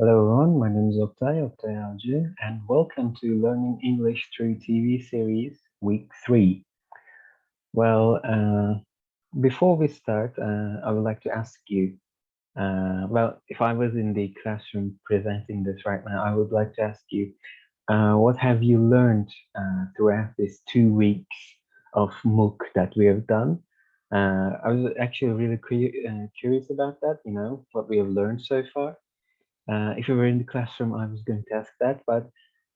Hello everyone, my name is Oktay Alju, and welcome to Learning English through TV series week 3. Well, before we start, I would like to ask you, if I was in the classroom presenting this right now, I would like to ask you, what have you learned throughout these 2 weeks of MOOC that we have done? I was actually really curious about that, what we have learned so far. If you were in the classroom, I was going to ask that, but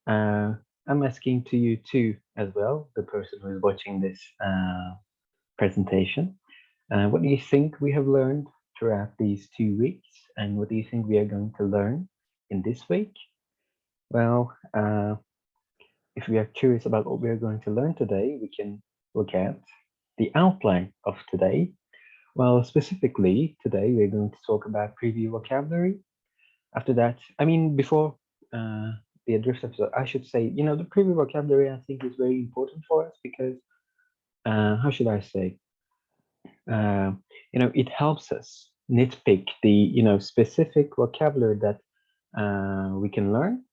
uh, I'm asking to you too as well, the person who is watching this presentation. What do you think we have learned throughout these 2 weeks, and what do you think we are going to learn in this week? Well, if we are curious about what we are going to learn today, we can look at the outline of today. Well, specifically, today we're going to talk about preview vocabulary. After that, before uh, the Adrift episode, I should say, the preview vocabulary I think is very important for us because, how should I say, uh, it helps us nitpick the, specific vocabulary that we can learn.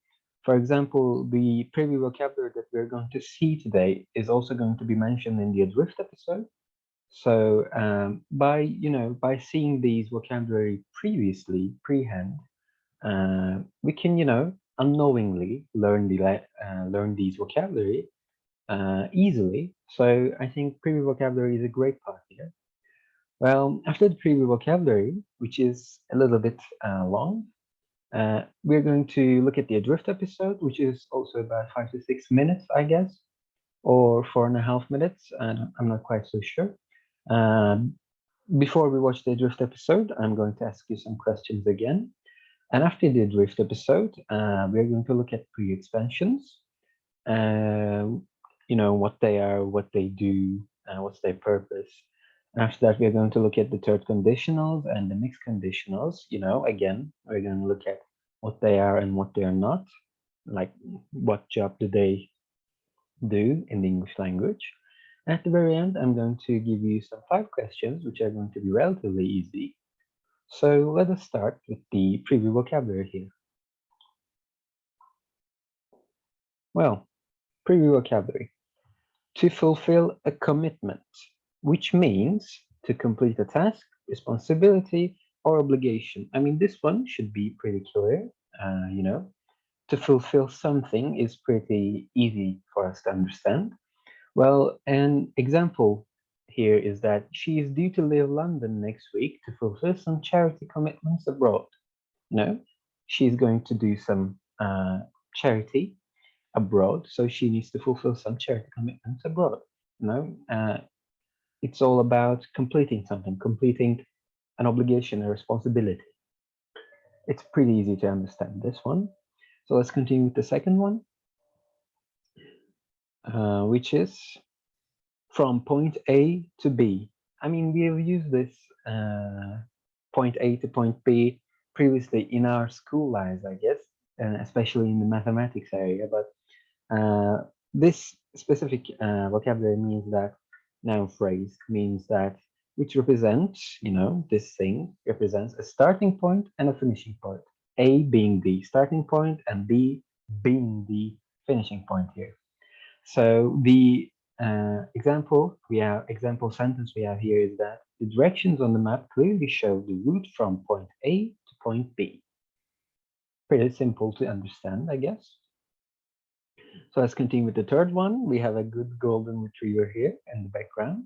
For example, the preview vocabulary that we're going to see today is also going to be mentioned in the Adrift episode. So by seeing these vocabulary previously, prehand, we can, unknowingly learn these vocabulary easily. So I think preview vocabulary is a great part here. Well, after the preview vocabulary, which is a little bit long, we're going to look at the Adrift episode, which is also about 5 to 6 minutes, I guess, or 4.5 minutes, and I'm not quite so sure. Um, Before we watch the Adrift episode, I'm going to ask you some questions again. And after the Drift episode, we're going to look at pre-expansions, uh, what they are, what they do, what's their purpose. After that, we're going to look at the third conditionals and the mixed conditionals. Again, we're going to look at what they are and what they are not, like what job do they do in the English language. At the very end, I'm going to give you some 5 questions, which are going to be relatively easy. So let us start with the preview vocabulary here. Well, preview vocabulary. To fulfill a commitment, which means to complete a task, responsibility, or obligation. This one should be pretty clear. To fulfill something is pretty easy for us to understand. Well, an example here is that she is due to leave London next week to fulfill some charity commitments abroad. No, she's going to do some charity abroad, so she needs to fulfill some charity commitments abroad. It's all about completing something, completing an obligation, a responsibility. It's pretty easy to understand this one. So let's continue with the second one, which is from point A to B. We have used this point A to point B previously in our school lives, I guess, especially in the mathematics area. But this specific vocabulary means that noun phrase means that which represents, this thing represents a starting point and a finishing point. A being the starting point and B being the finishing point here. So the example sentence we have here is that the directions on the map clearly show the route from point A to point B. Pretty simple to understand, I guess. So let's continue with the third one. We have a good golden retriever here in the background.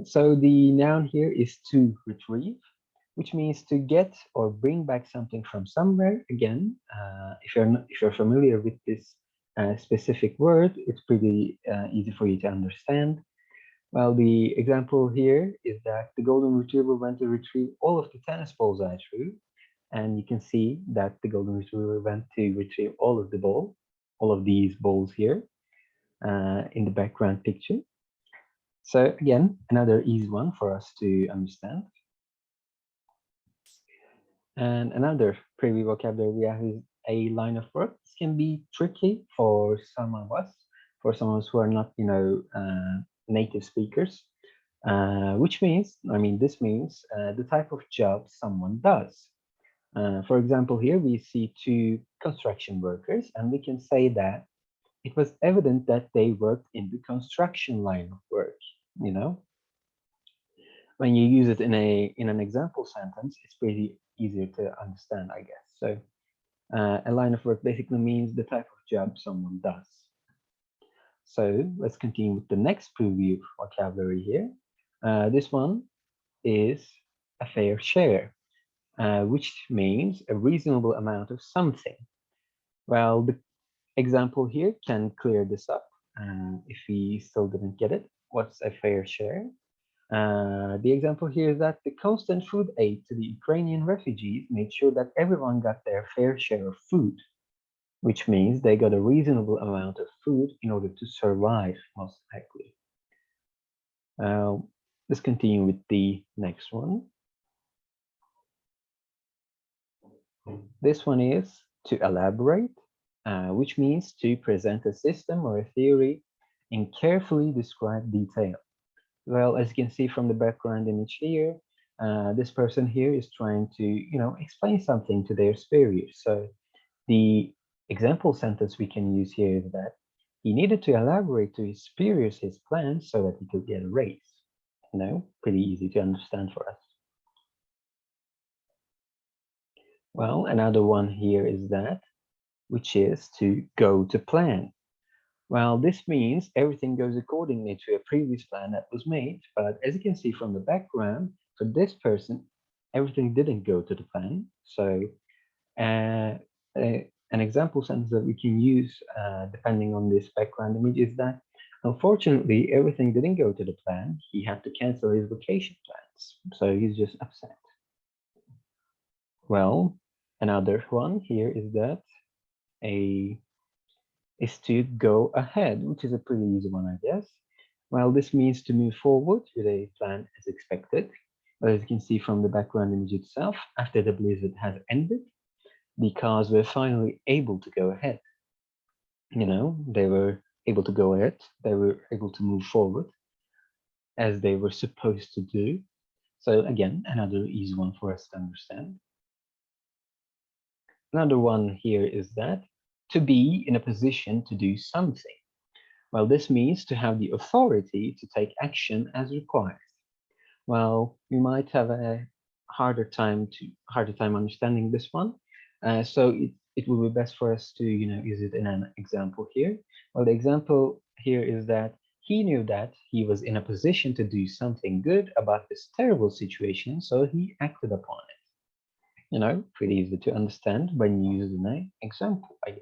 So the noun here is to retrieve, which means to get or bring back something from somewhere. Again, if you're familiar with this specific word, it's pretty easy for you to understand. Well, the example here is that the golden retriever went to retrieve all of the tennis balls I threw, and you can see that the golden retriever went to retrieve all of these balls here in the background picture. So again, another easy one for us to understand. And another preview vocabulary we have is a line of work. This can be tricky for some of us, for some of us who are not, native speakers, which means, this means the type of job someone does. For example, here we see two construction workers, and we can say that it was evident that they worked in the construction line of work. You know, when you use it in an example sentence, it's pretty easier to understand, I guess. So a line of work basically means the type of job someone does. So let's continue with the next preview vocabulary here. This one is a fair share, which means a reasonable amount of something. Well, the example here can clear this up if we still didn't get it. What's a fair share? The example here is that the constant food aid to the Ukrainian refugees made sure that everyone got their fair share of food, which means they got a reasonable amount of food in order to survive, most likely. Let's continue with the next one. This one is to elaborate, which means to present a system or a theory in carefully described detail. Well, as you can see from the background image here, this person here is trying to, explain something to their superiors. So the example sentence we can use here is that he needed to elaborate to his superiors his plans so that he could get a raise. Pretty easy to understand for us. Well, another one here is that, which is to go to plan. Well, this means everything goes accordingly to a previous plan that was made, but as you can see from the background, for this person, everything didn't go to the plan. So an example sentence that we can use depending on this background image is that, unfortunately, everything didn't go to the plan. He had to cancel his vacation plans, so he's just upset. Well, another one here is that is to go ahead, which is a pretty easy one, I guess. Well, this means to move forward with a plan as expected. But as you can see from the background image itself, after the blizzard has ended, the cars were finally able to go ahead. They were able to go ahead. They were able to move forward as they were supposed to do. So again, another easy one for us to understand. Another one here is that to be in a position to do something. Well, this means to have the authority to take action as required. Well, we might have a harder time understanding this one. So it will be best for us to use it in an example here. Well, the example here is that he knew that he was in a position to do something good about this terrible situation, so he acted upon it. Pretty easy to understand when you use an example, I guess.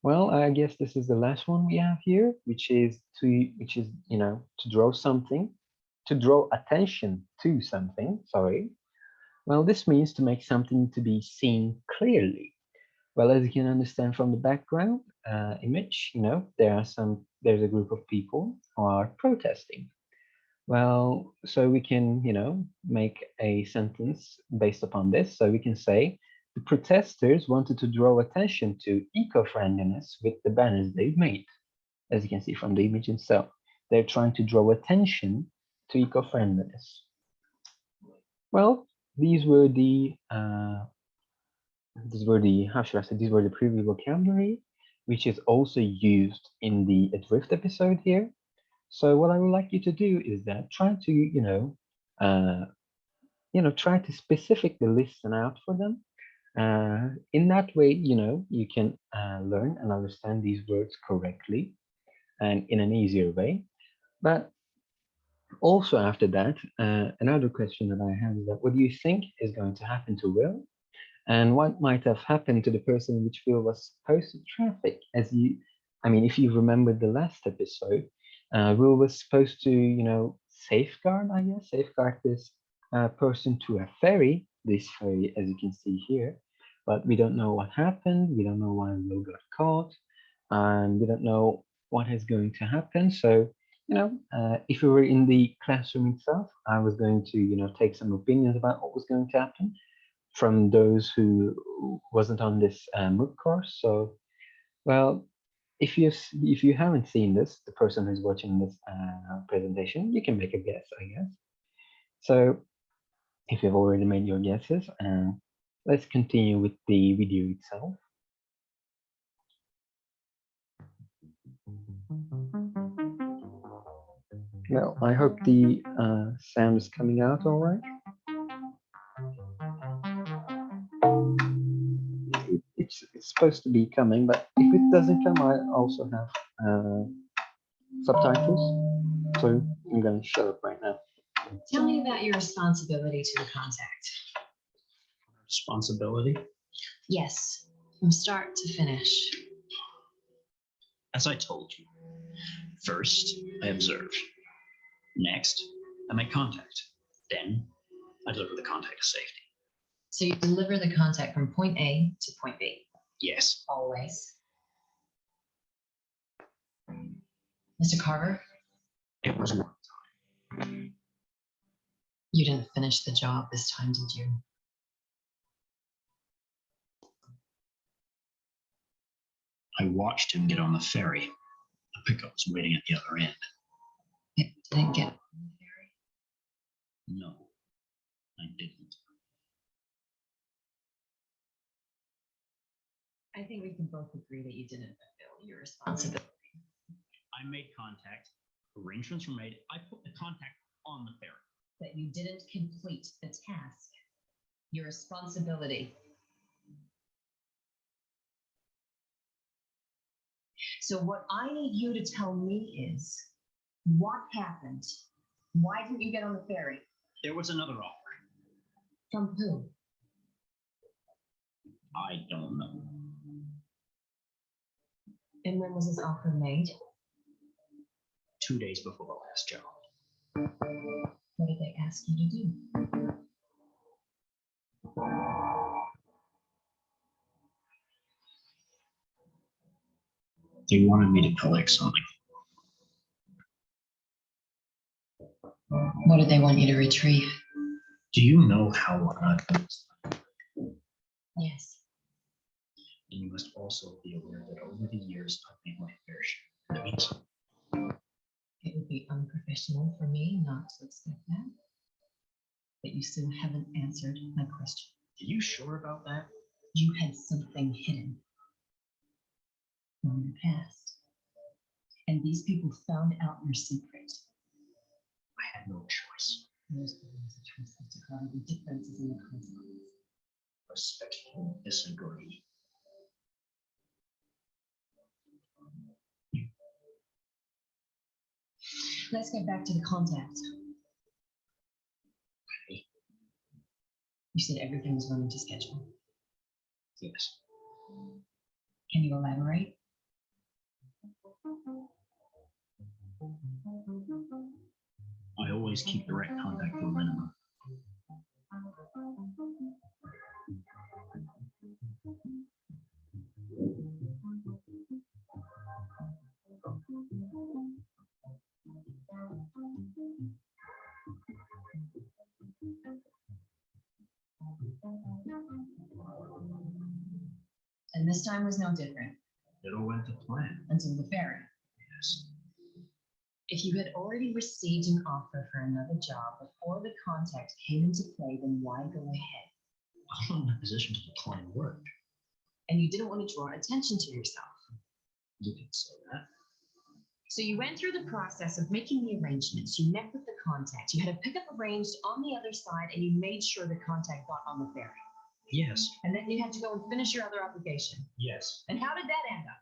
Well, I guess this is the last one we have here, which is to draw something, to draw attention to something, sorry. Well, this means to make something to be seen clearly. Well, as you can understand from the background image, there's a group of people who are protesting. Well, so we can, make a sentence based upon this. So we can say, the protesters wanted to draw attention to eco-friendliness with the banners they've made. As you can see from the image itself, they're trying to draw attention to eco-friendliness. Well, these were the preview vocabulary, which is also used in the Adrift episode here. So what I would like you to do is that try to, try to specifically listen out for them. In that way, you can learn and understand these words correctly and in an easier way. But also after that, another question that I have is that what do you think is going to happen to Will? And what might have happened to the person which Will was supposed to traffic? If you remember the last episode, Will was supposed to, safeguard this person to a ferry, this ferry, as you can see here. But we don't know what happened. We don't know why Will got caught, and we don't know what is going to happen. So, if we were in the classroom itself, I was going to, take some opinions about what was going to happen from those who wasn't on this MOOC course. So, well, if you haven't seen this, the person who's watching this presentation, you can make a guess, I guess. So if you've already made your guesses, and let's continue with the video itself. Well, I hope the sound is coming out all right. It's supposed to be coming, but if it doesn't come, I also have subtitles. So I'm going to shut up right now. Tell me about your responsibility to the contact. Responsibility? Yes, from start to finish. As I told you, first I observe. Next, I make contact. Then I deliver the contact to safety. So you deliver the contact from point A to point B. Yes. Always. Mr. Carver? It was one time. You didn't finish the job this time, did you? I watched him get on the ferry. The pickup was waiting at the other end. It didn't get on the ferry? No, I didn't. I think we can both agree that you didn't fulfill your responsibility. I made contact. Arrangements were made. I put the contact on the ferry. That you didn't complete the task. Your responsibility. So what I need you to tell me is, what happened? Why didn't you get on the ferry? There was another offer. From who? I don't know. And when was this offer made? 2 days before the last job. What did they ask you to do? They wanted me to collect something. What did they want you to retrieve? Do you know how long I've been this time? Yes. And you must also be aware that over the years I've made my fair share. That means It would be unprofessional for me not to expect that. But you still haven't answered my question. are you sure about that? You had something hidden from your past. And these people found out your secret. I had no choice. There's always a choice, Mr. Carter. The difference is in the consequence. Respectfully disagree. Let's get back to the contact. You said everything was running to schedule. Yes. Can you elaborate? I always keep direct contact to a minimum. And this time was no different It all went to plan. until the ferry. Yes. If you had already received an offer for another job before the contact came into play, then why go ahead? I'm not in a position to decline work. And you didn't want to draw attention to yourself. You can say that. So you went through the process of making the arrangements. You met with the contact. You had a pickup arranged on the other side, and you made sure the contact got on the ferry. Yes. And then you had to go and finish your other obligation. Yes. And how did that end up?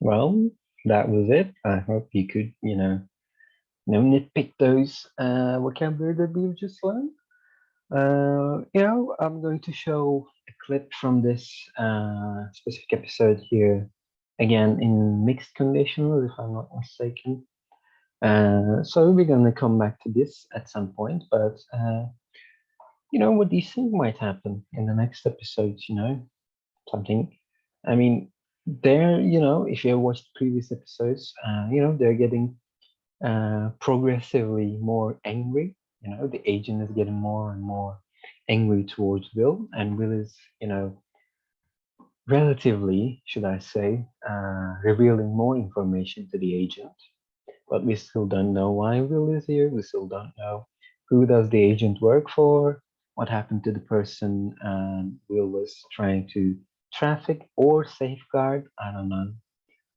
Well, that was it. I hope you could, nitpick those vocabulary that we've just learned. I'm going to show a clip from this specific episode here, again in mixed conditions, if I'm not mistaken. So we're going to come back to this at some point, but what do you think might happen in the next episodes? Something. I mean, if you have watched previous episodes, they're getting progressively more angry. The agent is getting more and more angry towards Will, and Will is, relatively, should I say, revealing more information to the agent. But we still don't know why Will is here. We still don't know who does the agent work for, what happened to the person Will was trying to traffic or safeguard. I don't know.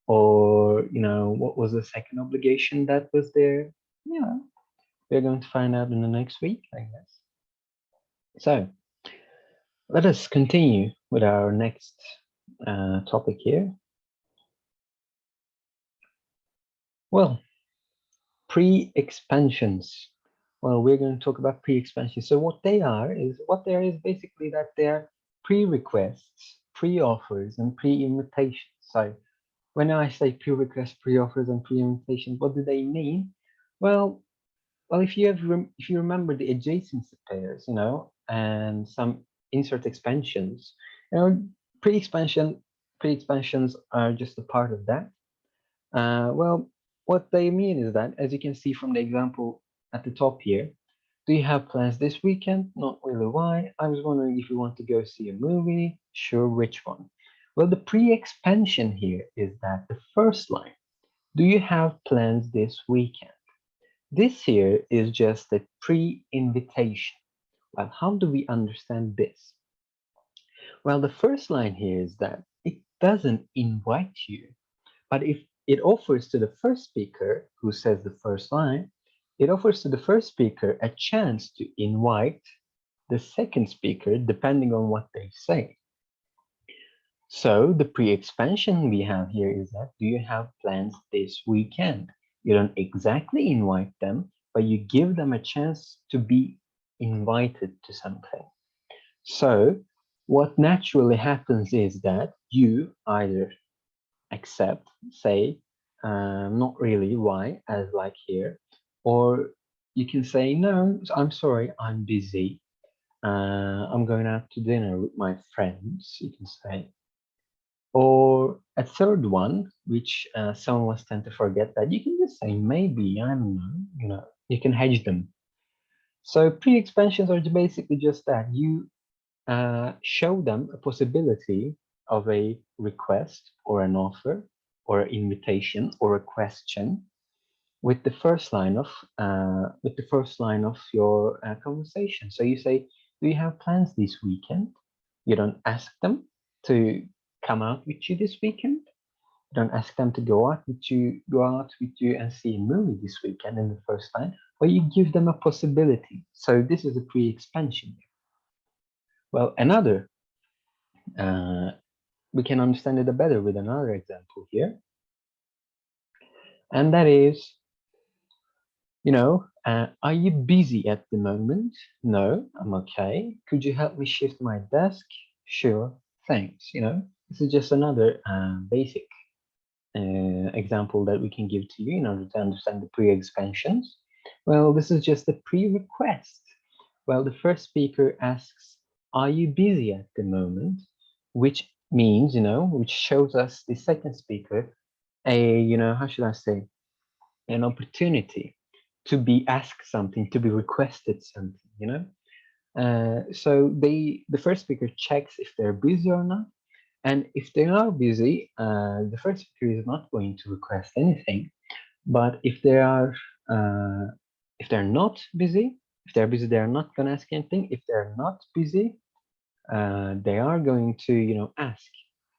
Or, what was the second obligation that was there? We're going to find out in the next week, I guess. So let us continue with our next topic here. Well, pre-expansions. Well, we're going to talk about pre-expansions. So what they are is basically that they're pre-requests, pre-offers, and pre-invitations. So when I say pre-requests, pre-offers, and pre-invitations, what do they mean? Well, if you remember the adjacency pairs, and some insert expansions, pre-expansions are just a part of that. Well, what they mean is that, as you can see from the example at the top here, do you have plans this weekend? Not really. Why? I was wondering if you want to go see a movie. Sure, which one? Well, the pre-expansion here is that the first line, do you have plans this weekend? This here is just a pre-invitation. Well, how do we understand this? Well, the first line here is that it doesn't invite you, but if it offers to the first speaker who says the first line, it offers to the first speaker a chance to invite the second speaker depending on what they say. So the pre-expansion we have here is that, do you have plans this weekend? You don't exactly invite them, but you give them a chance to be invited to something. So what naturally happens is that you either accept, say, not really, why, as like here, or you can say, no, I'm sorry, I'm busy. I'm going out to dinner with my friends, you can say. Or a third one, which some of us tend to forget, that you can just say, maybe, I don't know, you can hedge them. So pre-expansions are basically just that. You show them a possibility of a request or an offer or an invitation or a question with the first line of your conversation. So you say, do you have plans this weekend? You don't ask them to come out with you this weekend. You don't ask them to go out with you and see a movie this weekend in the first line, but you give them a possibility. So this is a pre-expansion. Well, we can understand it better with another example here. And that is, are you busy at the moment? No, I'm okay. Could you help me shift my desk? Sure, thanks. This is just another basic example that we can give to you in order to understand the pre-expansions. Well, this is just a pre-request. Well, the first speaker asks, are you busy at the moment? Which means, which shows us the second speaker how should I say, an opportunity to be asked something, to be requested something, so the first speaker checks if they're busy or not. And if they are busy, the first speaker is not going to request anything. But if they're not busy, they're not going to ask anything. If they're not busy, they are going to, ask,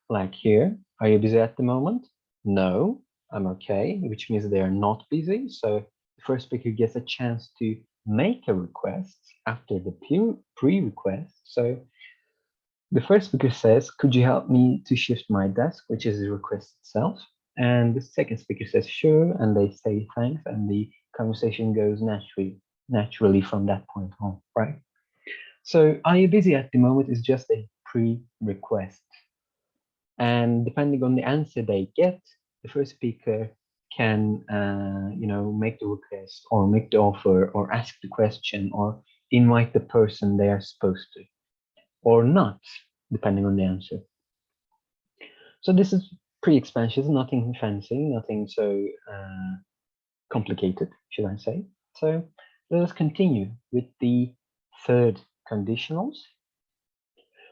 like here, are you busy at the moment? No, I'm okay, which means they are not busy. So the first speaker gets a chance to make a request after the pre-request. So the first speaker says, could you help me to shift my desk, which is the request itself. And the second speaker says, sure, and they say thanks, and the conversation goes naturally from that point on, right? So are you busy at the moment is just a pre-request. And depending on the answer they get, the first speaker can, make the request or make the offer or ask the question or invite the person they are supposed to, or not, depending on the answer. So this is pretty expansive, nothing fancy, nothing so complicated, should I say. So let us continue with the third conditionals.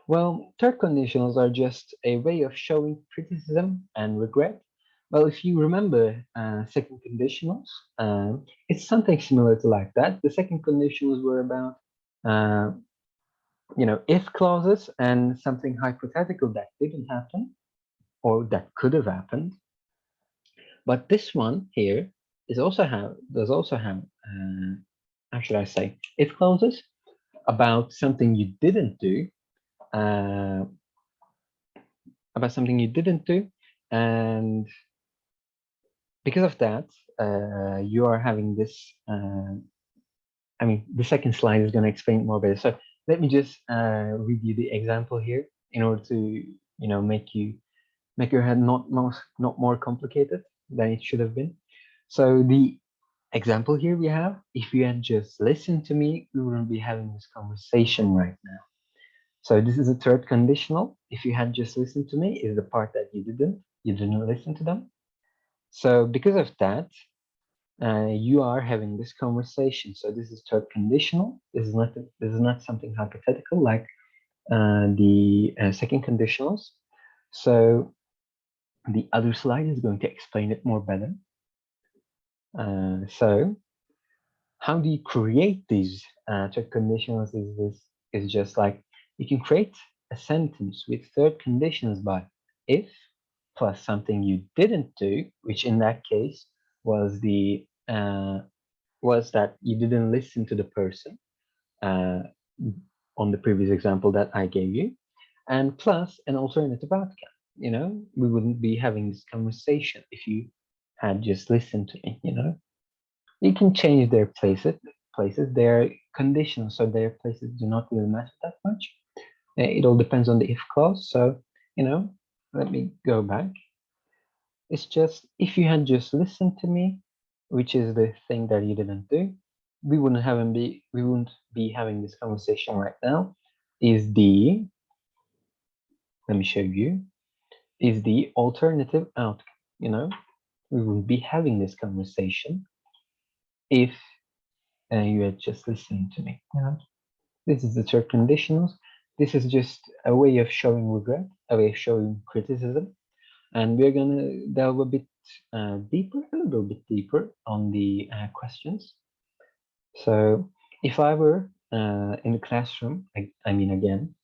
Well, third conditionals are just a way of showing criticism and regret. Well, if you remember second conditionals, it's something similar to like that. The second conditionals were about, if clauses and something hypothetical that didn't happen or that could have happened. But this one here does also have, how should I say, if clauses about something you didn't do, and because of that, you are having this. The second slide is going to explain it more better. So let me just read you the example here in order to, make your head not more complicated than it should have been. So the example here we have, if you had just listened to me, we wouldn't be having this conversation right now. So this is a third conditional. If you had just listened to me is the part that you didn't listen to them. So because of that, you are having this conversation. So this is third conditional. This is not something hypothetical like the second conditionals. So the other slide is going to explain it more better. So how do you create these third conditionals? Is just like you can create a sentence with third conditions by if plus something you didn't do, which in that case was that you didn't listen to the person on the previous example that I gave you, and plus an alternative outcome. We wouldn't be having this conversation if you had just listened to me. You can change their places, their conditions, so their places do not really matter that much. It all depends on the if clause. So, let me go back. It's just if you had just listened to me, which is the thing that you didn't do, we wouldn't be having this conversation right now. Let me show you, is the alternative outcome. We wouldn't be having this conversation if you had just listened to me. This is the third conditionals. This is just a way of showing regret, a way of showing criticism, and we're gonna delve a little bit deeper on the questions. So if I were in the classroom, again,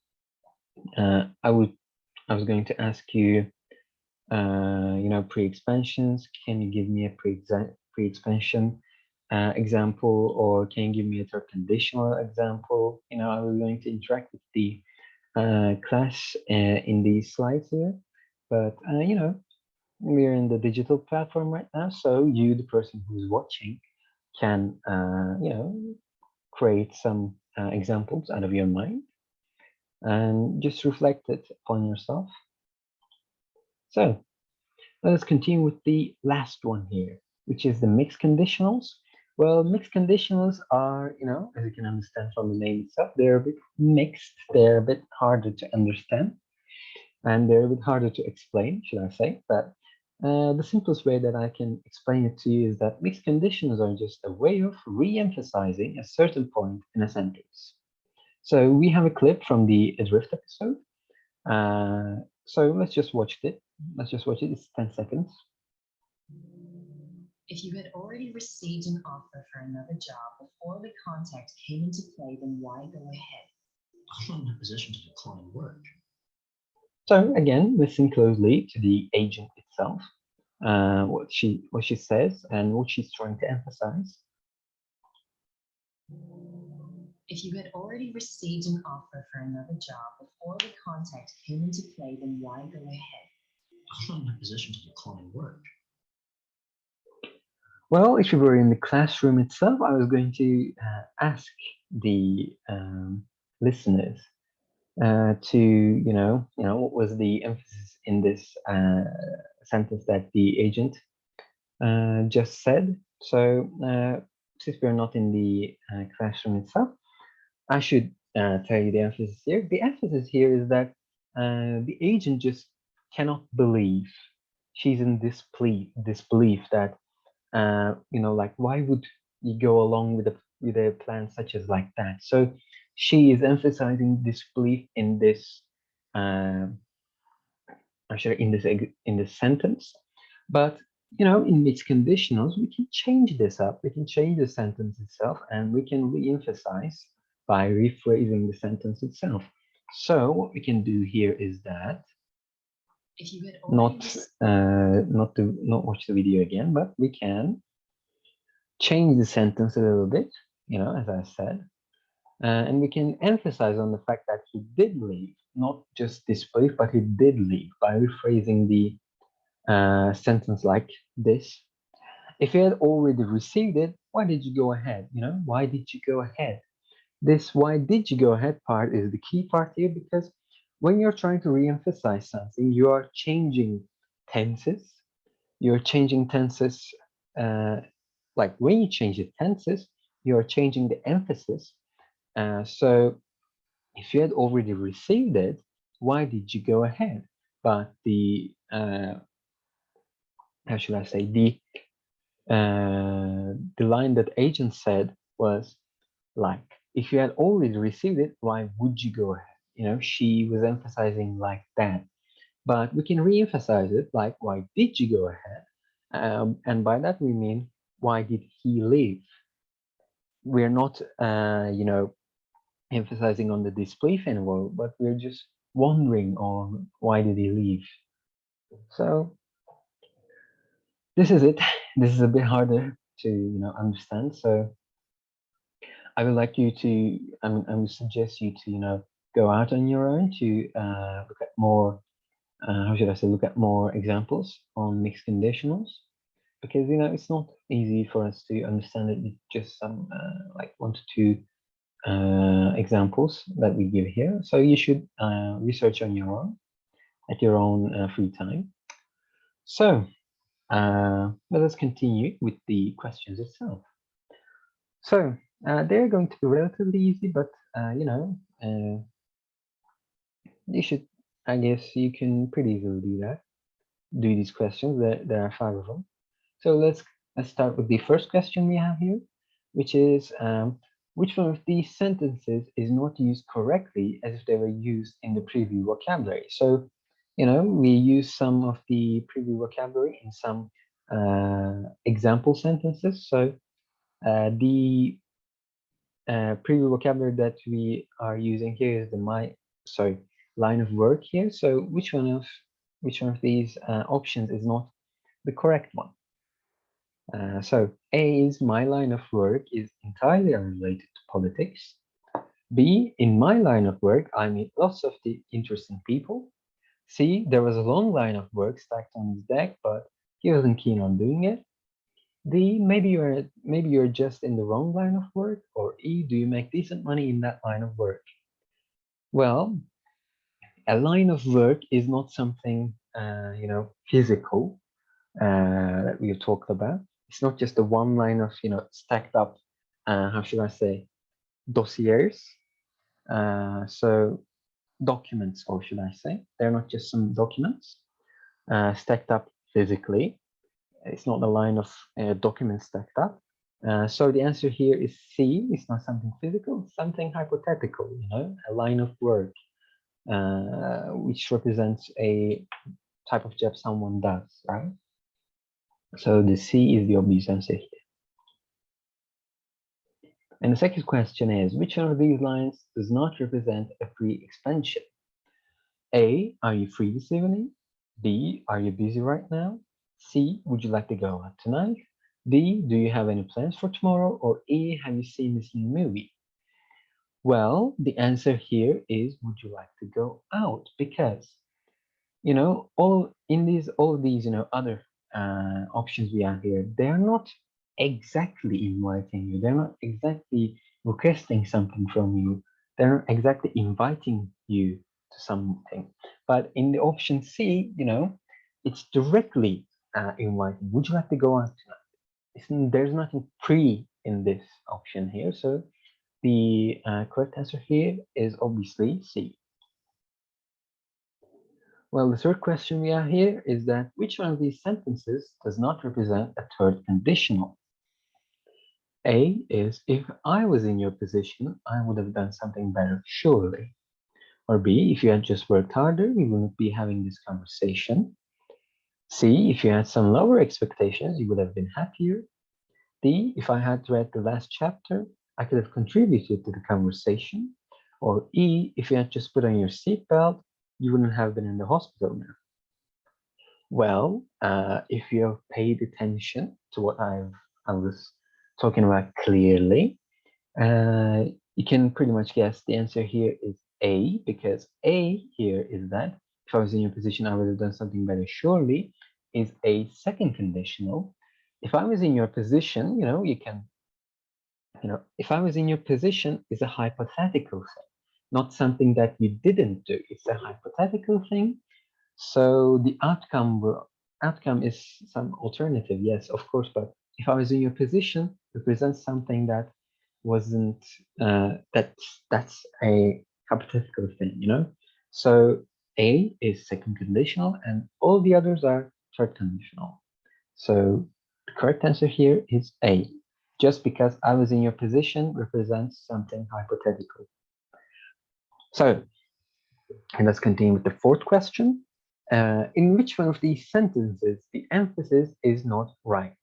I was going to ask you, pre-expansions. Can you give me a pre-expansion example, or can you give me a third conditional example? I was going to interact with the class in these slides here, but we're in the digital platform right now, so you, the person who's watching, can create some examples out of your mind and just reflect it upon yourself. So let us continue with the last one here, which is the mixed conditionals. Well, mixed conditionals are, as you can understand from the name itself, they're a bit mixed, they're a bit harder to understand, and they're a bit harder to explain, should I say. But the simplest way that I can explain it to you is that mixed conditions are just a way of re-emphasizing a certain point in a sentence. So we have a clip from the Adrift episode. So let's just watch it. It's 10 seconds. If you had already received an offer for another job before the contact came into play, then why go ahead? I'm not in a position to decline work. So again, listen closely to the agent itself, what she says and what she's trying to emphasize. If you had already received an offer for another job before the contact came into play, then why go ahead? I'm not in a position to decline work. Well, if you were in the classroom itself, I was going to ask the listeners to, what was the emphasis in this sentence that the agent just said. So since we're not in the classroom itself, I should tell you the emphasis here. The emphasis here is that the agent just cannot believe. She's in disbelief that like why would you go along with a plan such as like that? So she is emphasizing disbelief in this actually in this sentence. But in mixed conditionals, we can change this up. We can change the sentence itself, and we can re-emphasize by rephrasing the sentence itself. So what we can do here is that If you had not already not watch the video again, but we can change the sentence a little bit, as I said, and we can emphasize on the fact that he did leave, not just disbelief, but he did leave by rephrasing the sentence like this. If you had already received it, why did you go ahead? Why did you go ahead? This why did you go ahead part is the key part here, because when you're trying to re-emphasize something, you are changing tenses. You're changing tenses, like when you change the tenses, you're changing the emphasis. So if you had already received it, why did you go ahead? But the how should I say, the line that agent said was like, if you had already received it, why would you go ahead? She was emphasizing like that. But we can re-emphasize it like, why did you go ahead? And by that we mean, why did he leave? We're not, emphasizing on the disbelief anymore, but we're just wondering on why did he leave. So this is it. This is a bit harder to understand. So I would like you to, I would suggest you to go out on your own to look at more. How should I say? Look at more examples on mixed conditionals, because it's not easy for us to understand it with just some like 1 to 2 examples that we give here. So you should research on your own at your own free time. So let us continue with the questions itself. So they're going to be relatively easy, but you should, I guess you can pretty easily do these questions. There are 5 of them. So let's start with the first question we have here, which is which one of these sentences is not used correctly as if they were used in the previous vocabulary? So, we use some of the previous vocabulary in some example sentences. So the previous vocabulary that we are using here is the line of work here. So which one of these options is not the correct one? So A is my line of work is entirely unrelated to politics. B, in my line of work, I meet lots of the interesting people. C, there was a long line of work stacked on his deck, but he wasn't keen on doing it. D, maybe you're just in the wrong line of work. Or E, do you make decent money in that line of work? Well, a line of work is not something physical that we talked about. It's not just the one line of stacked up how should I say, dossiers. So documents, or should I say, they're not just some documents stacked up physically. It's not a line of documents stacked up. So the answer here is C. It's not something physical, it's something hypothetical, a line of work, which represents a type of job someone does, right? So the C is the obvious answer here. And the second question is, which one of these lines does not represent a free expansion? A, are you free this evening? B, are you busy right now? C, would you like to go out tonight? D, do you have any plans for tomorrow? Or E, have you seen this new movie? Well, the answer here is, would you like to go out? Because, all of these, other options we have here, they are not exactly inviting you. They're not exactly requesting something from you. They're not exactly inviting you to something. But in the option C, it's directly inviting. Would you like to go out tonight? There's nothing pre in this option here. So The correct answer here is obviously C. Well, the third question we have here is that which one of these sentences does not represent a third conditional? A is, if I was in your position, I would have done something better, surely. Or B, if you had just worked harder, we wouldn't be having this conversation. C, if you had some lower expectations, you would have been happier. D, if I had read the last chapter, I could have contributed to the conversation. Or E, if you had just put on your seatbelt, you wouldn't have been in the hospital now. Well, if you have paid attention to what I was talking about clearly, you can pretty much guess the answer here is A, because A here is that if I was in your position, I would have done something better, surely, is a second conditional. If I was in your position, if I was in your position is a hypothetical thing, not something that you didn't do. It's a hypothetical thing. So the outcome is some alternative, yes, of course, but if I was in your position, represents something that wasn't that's a hypothetical thing. So A is second conditional and all the others are third conditional. So the correct answer here is A. Just because I was in your position represents something hypothetical. So, and let's continue with the fourth question. In which one of these sentences the emphasis is not right?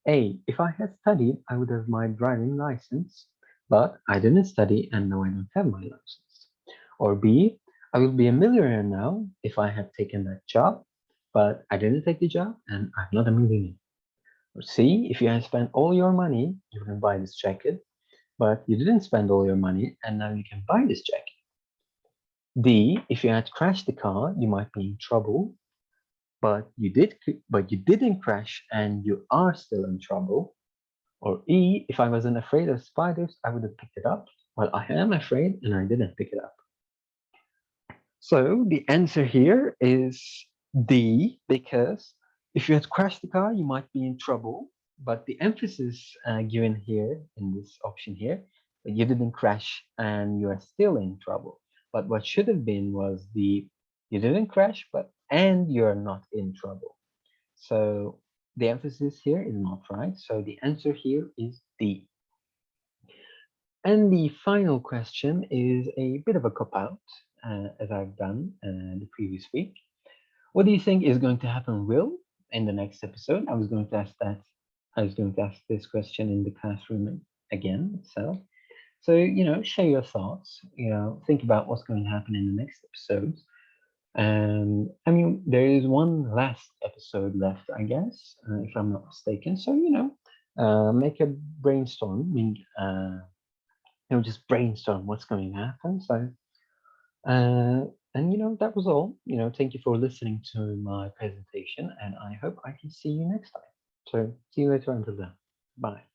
A, if I had studied, I would have my driving license, but I didn't study and now I don't have my license. Or B, I will be a millionaire now if I had taken that job, but I didn't take the job and I'm not a millionaire. Or C, if you had spent all your money, you wouldn't buy this jacket, but you didn't spend all your money and now you can buy this jacket. D, if you had crashed the car, you might be in trouble, but you didn't crash and you are still in trouble. Or E, if I wasn't afraid of spiders, I would have picked it up. Well, I am afraid and I didn't pick it up. So the answer here is D, because if you had crashed the car, you might be in trouble. But the emphasis given here in this option here, you didn't crash and you are still in trouble. But what should have been was you didn't crash, and you're not in trouble. So the emphasis here is not right. So the answer here is D. And the final question is a bit of a cop-out, as I've done the previous week. What do you think is going to happen, Will, in the next episode? I was going to ask this question in the classroom again. So share your thoughts. Think about what's going to happen in the next episodes. And I mean, there is one last episode left, I guess, if I'm not mistaken. So make a brainstorm. Just brainstorm what's going to happen. So, and that was all. Thank you for listening to my presentation, and I hope I can see you next time. So see you later. Until then, bye.